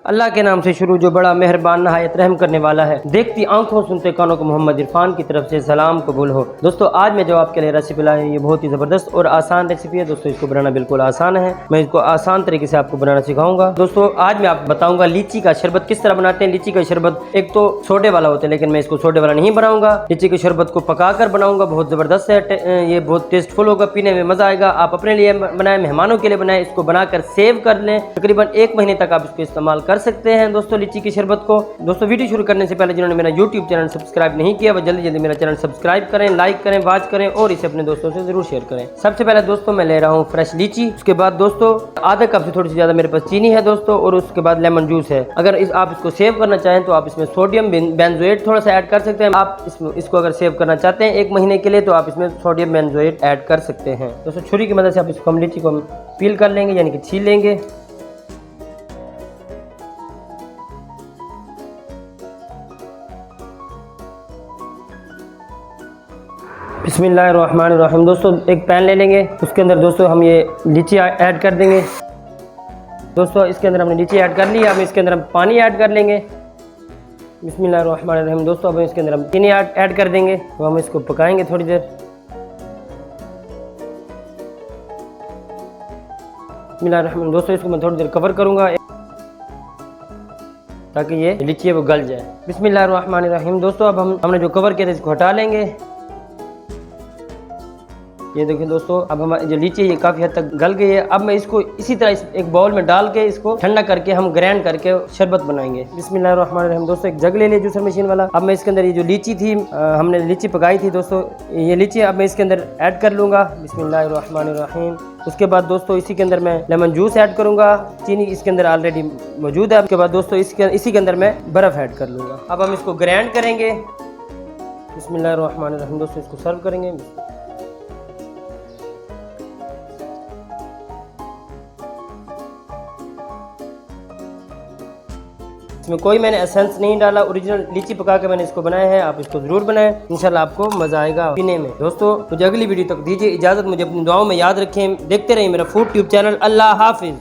अल्लाह के नाम से शुरू जो बड़ा मेहरबान नहायत रहम करने वाला है। देखती आंखों सुनते कानों को मोहम्मद इरफान की तरफ से सलाम कबूल हो। दोस्तों आज मैं जो आपके लिए रेसिपी लाया हूं ये बहुत ही ज़बरदस्त और आसान रेसिपी है। दोस्तों इसको बनाना बिल्कुल आसान है, मैं इसको आसान तरीके से आपको बनाना सिखाऊंगा। दोस्तों आज मैं आपको बताऊंगा लीची का शरबत किस तरह बनाते हैं। लीची का शरबत एक तो सोडे वाला होता है, लेकिन मैं इसको सोडे वाला नहीं बनाऊंगा। लीची के शरबत को पका कर बनाऊंगा, बहुत ज़बरदस्त है, ये बहुत टेस्टफुल होगा, पीने में मज़ा आएगा। आप अपने लिए बनाए, मेहमानों के लिए बनाए, इसको बनाकर सेव कर लें। तकरीबन 1 महीने तक आप इसको इस्तेमाल कर सकते हैं दोस्तों लीची की शरबत को। दोस्तों वीडियो शुरू करने से पहले जिन्होंने मेरा YouTube चैनल सब्सक्राइब नहीं किया वो जल्दी जल्दी मेरा चैनल सब्सक्राइब करें, लाइक करें, वॉच करें और इसे अपने दोस्तों से जरूर शेयर करें। सबसे पहले दोस्तों मैं ले रहा हूँ फ्रेश लीची। उसके बाद दोस्तों आधा कप से थोड़ी सी ज्यादा मेरे पास चीनी है दोस्तों, और उसके बाद लेमन जूस है। अगर आप इसको सेव करना चाहें तो आप इसमें सोडियम बेंजोएट थोड़ा सा ऐड कर सकते हैं। आप इसको अगर सेव करना चाहते हैं 1 महीने के लिए तो आप इसमें सोडियम बेंजोएट ऐड कर सकते हैं। दोस्तों छुरी की मदद से आप इसको हम लीची को पील कर लेंगे, यानी कि छील लेंगे। बिस्मिल्लाहिर्रहमानिर्रहीम। दोस्तों एक पैन ले लेंगे, उसके अंदर दोस्तों हम ये लीची ऐड कर देंगे। दोस्तों इसके अंदर हमने लीची ऐड कर ली, अब इसके अंदर हम पानी ऐड कर लेंगे। बिस्मिल्लाहिर्रहमानिर्रहीम। दोस्तों अब इसके अंदर हम चीनी ऐड कर देंगे, तो हम इसको पकाएंगे थोड़ी देर। बिस्मिल्लाहिर्रहमानिर्रहीम। दोस्तों इसको मैं थोड़ी देर कवर करूंगा ताकि ये लीची है वो गल जाए। बिस्मिल्लाहिर्रहमानिर्रहीम। दोस्तों अब हमने जो कवर किया था इसको हटा लेंगे। ये देखिए दोस्तों अब हमारी जो लीची ये काफ़ी हद तक गल गई है। अब मैं इसको इसी तरह एक बाउल में डाल के इसको ठंडा करके हम ग्राइंड करके शरबत बनाएंगे। बिस्मिल्लाहिर्रहमानिर्रहीम। दोस्तों एक जग ले लिया जूसर मशीन वाला। अब मैं इसके अंदर ये जो लीची थी, हमने लीची पकाई थी दोस्तों, ये लीची अब मैं इसके अंदर ऐड कर लूँगा। बिस्मिल्लाहिर्रहमानिर्रहीम। उसके बाद दोस्तों इसी के अंदर मैं लेमन जूस ऐड करूँगा। चीनी इसके अंदर ऑलरेडी मौजूद है। उसके बाद दोस्तों इसी के अंदर मैं बर्फ़ ऐड कर लूँगा। अब हम इसको ग्राइंड करेंगे। बिस्मिल्लाहिर्रहमानिर्रहीम। दोस्तों इसको सर्व करेंगे। इसमें कोई मैंने एसेंस नहीं डाला, ओरिजिनल लीची पका के मैंने इसको बनाया है। आप इसको जरूर बनाएं, इंशाल्लाह आपको मजा आएगा पीने में। दोस्तों मुझे अगली वीडियो तक दीजिए इजाजत, मुझे अपनी दुआओं में याद रखें। देखते रहिए मेरा फूड ट्यूब चैनल। अल्लाह हाफिज।